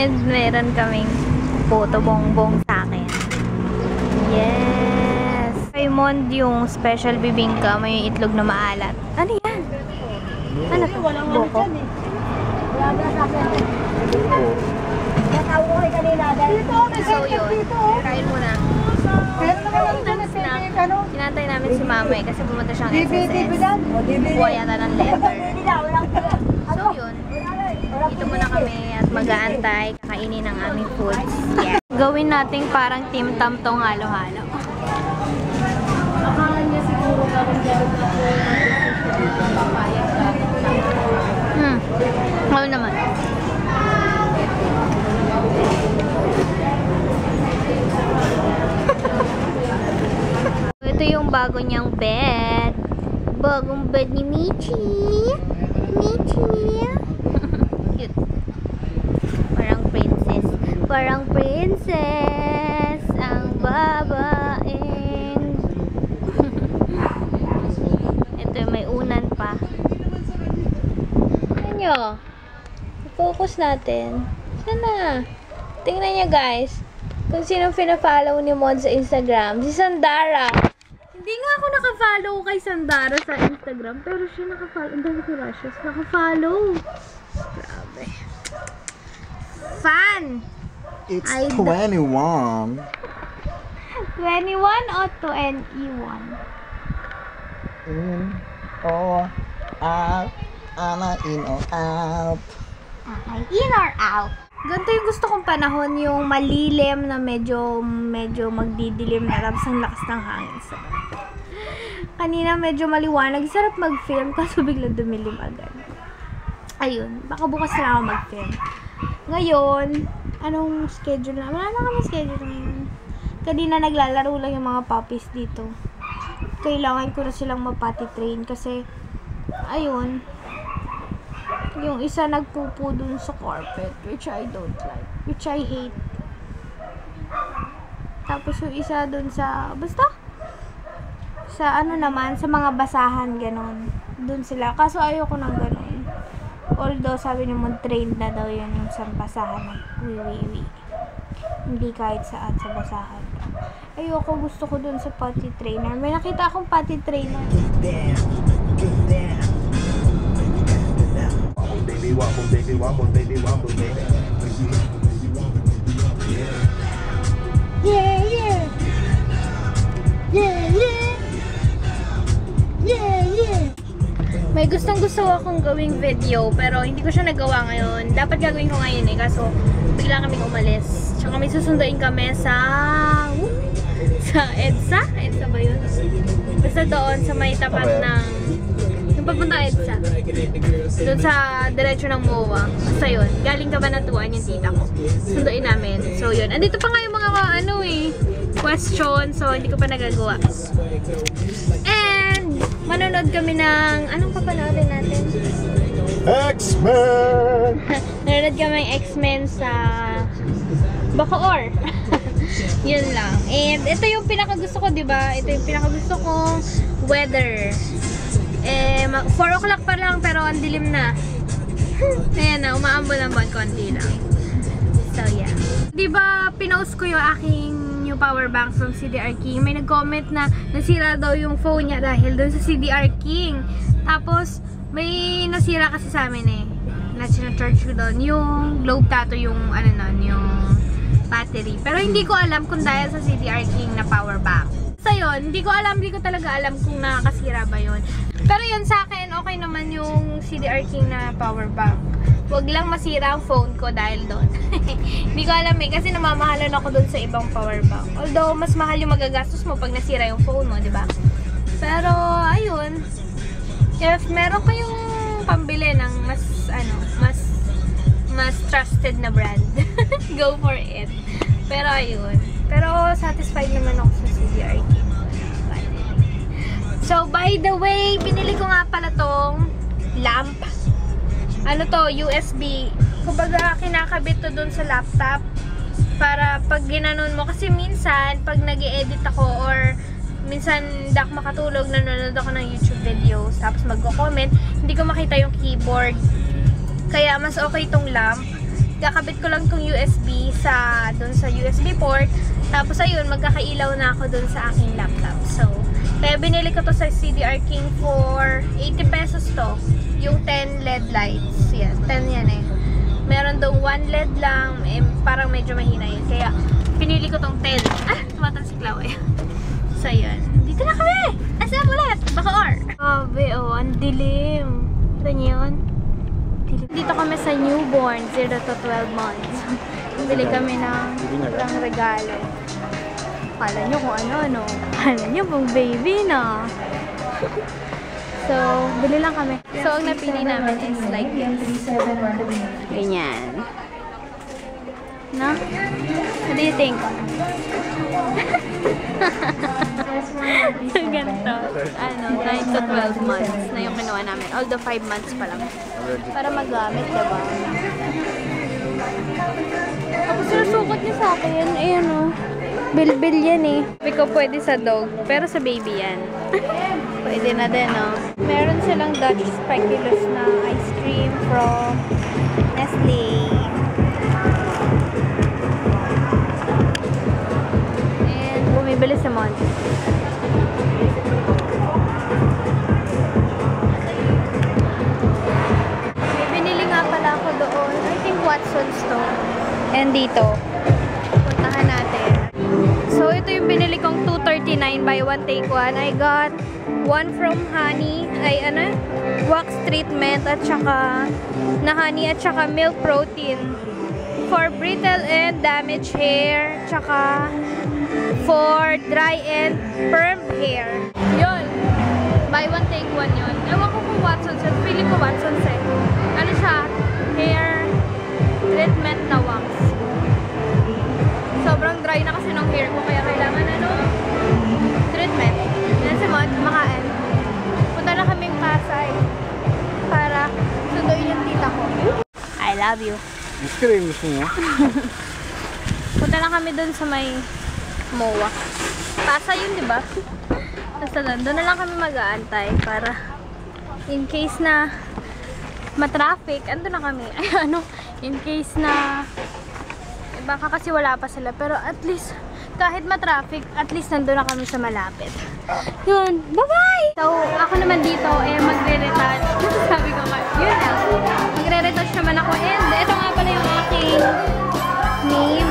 And meron kaming photo bongbong sa akin. Yes! Raymond, yung special bibingka, may itlog na maalat. Ano yan? Ano to? Boko? So yun, kain muna. Kinantay namin si mama kasi pumunta siyang SSS. Kuha yata ng letter. So yun, dito muna kami at mag-aantay, kakainin ng aming foods. Yeah. Gawin natin parang Team Tam tong halo-halo. Akala niya siguro gawin ano naman? Ito yung bago niyang bed. Bagong bed ni Michi. Michi. Cute. Parang princess. Parang princess. Ang babaeng. Ito may unan pa. Ano? Focus natin. Sana. Tingnan niyo guys. Kung sino pina-follow ni Mod sa Instagram. Si Sandara. Hindi nga ako naka-follow kay Sandara sa Instagram. Pero siya naka-follow. Ang dami ko rashes. Naka-follow. Grabe. Fan! It's 21. 21 o 21? In or out. Ana in or out. Okay. In or out? Ganito yung gusto kong panahon, yung malilim na medyo magdidilim na tapos ang lakas ng hangin. So, kanina medyo maliwanag. Sarap mag-film kaso biglang dumilim agad. Ayun. Baka bukas na ako mag-film. Ngayon, anong schedule na? Wala na kami schedule ngayon. Kanina naglalaro lang yung mga puppies dito. Kailangan ko na silang mapati train kasi ayun. Yung isa nagpupo dun sa carpet, which I don't like. Which I hate. Tapos yung isa dun sa, basta? Sa ano naman, sa mga basahan, ganon. Dun sila. Kaso ayoko ng ganon. Although, sabi naman, trained na daw yun yung sa basahan. Wiwiwi. Hindi kahit saan sa basahan. Ayoko, gusto ko dun sa potty trainer. May nakita akong potty trainer. Baby wobble, baby wobble, baby wobble, baby. Yeah, yeah. Yeah, yeah. Yeah, yeah. May gustong-gusto akong gawing video pero hindi ko siya nagawa ngayon. Dapat gagawin ko ngayon eh kaso bigla kaming umalis. Tsaka may susunduin kami sa EDSA? EDSA ba yun? Basta doon sa may tapat ng papunta EDSA. Doon sa diretsyo ng MOA. Basta yun. Galing Cabanatuan yung tita ko. Sunduin namin. So yun. Andito pa nga yung mga question. So hindi ko pa nagagawa. And manonood kami ng anong papanoodin natin? X-Men! Nanonood kami ng X-Men sa Bacoor. Yun lang. And ito yung pinakagusto ko, diba? Ito yung pinakagusto kong weather. 4 o'clock pa lang pero ang dilim na. Ayan na, umaambon-ambon konti lang. So yeah. Diba pinost ko yung aking new power bank from CDR King. May nag-comment na nasira daw yung phone niya dahil dun sa CDR King. Tapos may nasira kasi sa amin eh. Na-charge ko doon yung globe tattoo, yung ano nun, yung battery. Pero hindi ko alam kung dahil sa CDR King na power bank. So yun, hindi ko talaga alam kung nakakasira ba yun. Pero yun sa akin, okay naman yung CDR King na power bank. Huwag lang masira ang phone ko dahil doon. Hindi ko alam eh, kasi namamahalan ako doon sa ibang power bank. Although, mas mahal yung magagastos mo pag nasira yung phone mo, di ba? Pero, ayun. If meron kayong pambili ng mas trusted na brand, go for it. Pero, ayun. Pero, satisfied naman ako sa CDR King. So, by the way, pinili ko nga pala tong lamp. Ano to? USB. Kumbaga, kinakabit to dun sa laptop. Para pag ginanon mo. Kasi minsan, pag nag-i-edit ako or minsan hindi ako makatulog, nanonood ako ng YouTube videos. Tapos magko-comment. Hindi ko makita yung keyboard. Kaya, mas okay tong lamp. kakabit ko lang tong USB dun sa USB port. Tapos ayun, magkakailaw na ako dun sa aking laptop. So, kaya binili ko to sa CDR King for 80 pesos to. Yung 10 LED lights. Yan, 10 yan eh. Meron dong 1 LED lang. Eh, parang medyo mahina yun. Kaya, pinili ko tong 10. Ah, tumatan si Chloe. So, yun. Dito na kami! Asa ulit? Bacoor! Grabe, oh. Ang dilim. Kita niyo yun? Dito kami sa newborn, 0 to 12 months. Bili kami ng regalo. Kala nyo kung ano-ano. Kala nyo pang baby na. So, bili lang kami. So, ang napili namin is like this. Ganyan. No? What do you think? Ganito. 9 to 12 months na yung kinuha namin. Although 5 months pa lang. Para magamit, diba? Tapos sinusukot niya sa akin. Ayan o. Bilbil yan eh. Sabi ko pwede sa dog, pero sa baby yan. Pwede na din o. Meron silang Dutch speculoos na ice cream from Nestle. And bumibili si Mon. May binili nga pala ako doon. I think Watson's to. And dito. Puntahan natin. So, ito yung binili kong 239 buy one take one. I got one from Honey. Ay, ano? Wax treatment at saka na honey at saka milk protein. For brittle and damaged hair. Tsaka for dry and permed hair. Yun. Buy one take one yun. Ewan ko kung Watson's. Feeling ko Watson's eh. Ano siya? Hair treatment na wax. Sobrang dry na kasi ng hair ko, kaya kailangan treatment. Yan si Mon, kumakain. Punta na kaming Pasay para sunduin yung tita ko. I love you. Gusto rin gusto mo? Punta na kami dun sa may MOA. Pasay yun, di ba? Basta doon na lang kami mag-aantay para in case na ma-traffic, ando na kami. Ay, in case na baka kasi wala pa sila, pero at least kahit ma-traffic, at least nandun na kami sa malapit. Yun, bye-bye! So, ako naman dito, magre-retouch. Sabi ko nga, yun lang. Magre-retouch naman ako, and ito nga pala yung aking name.